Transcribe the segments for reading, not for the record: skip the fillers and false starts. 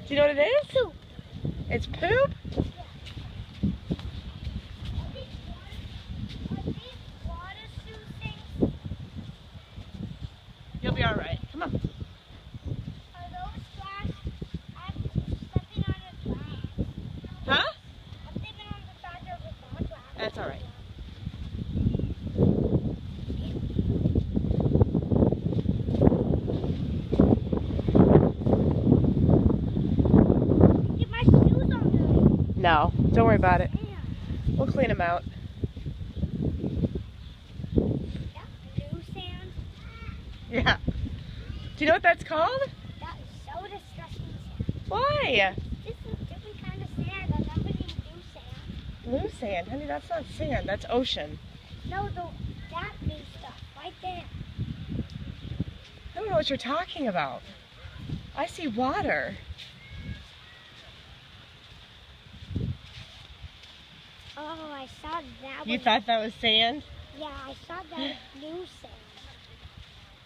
Do you know what it is? Poop. It's poop? You'll be alright. Come on. Are those glass? I'm stepping on the glass. Huh? I'm stepping on the side of the glass. That's alright. Get my shoes on there. No, don't worry about it. Yeah. We'll clean them out. Blue sand. Yeah. Do you know what that's called? That is so disgusting sand. Why? This is a different kind of sand. I've never seen blue sand. Blue sand. Honey, that's not sand. That's ocean. No, that blue stuff right there. I don't know what you're talking about. I see water. Oh, I saw that You was, thought that was sand? yeah, I saw that was blue sand.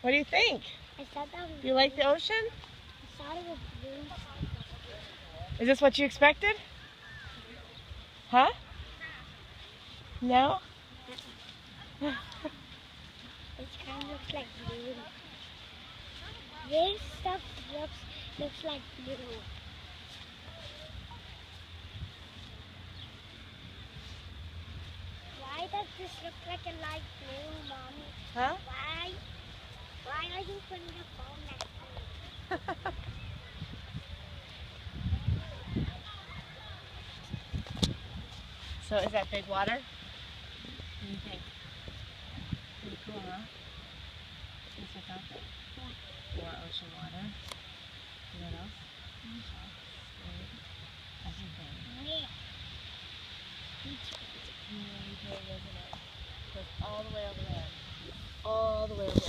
What do you think? I thought that was Do you like the ocean? I thought it was blue sand. Is this what you expected? Huh? No? It kind of looks like blue. This stuff looks like blue. Why does this look like a light blue, Mommy? Huh? Why are you putting your phone next to me? So is that big water? What do you think? Pretty cool, huh? Let's look out there. More ocean water. You know what else? Everything. Yeah. Really big, isn't it? Goes all the way over there. All the way over there.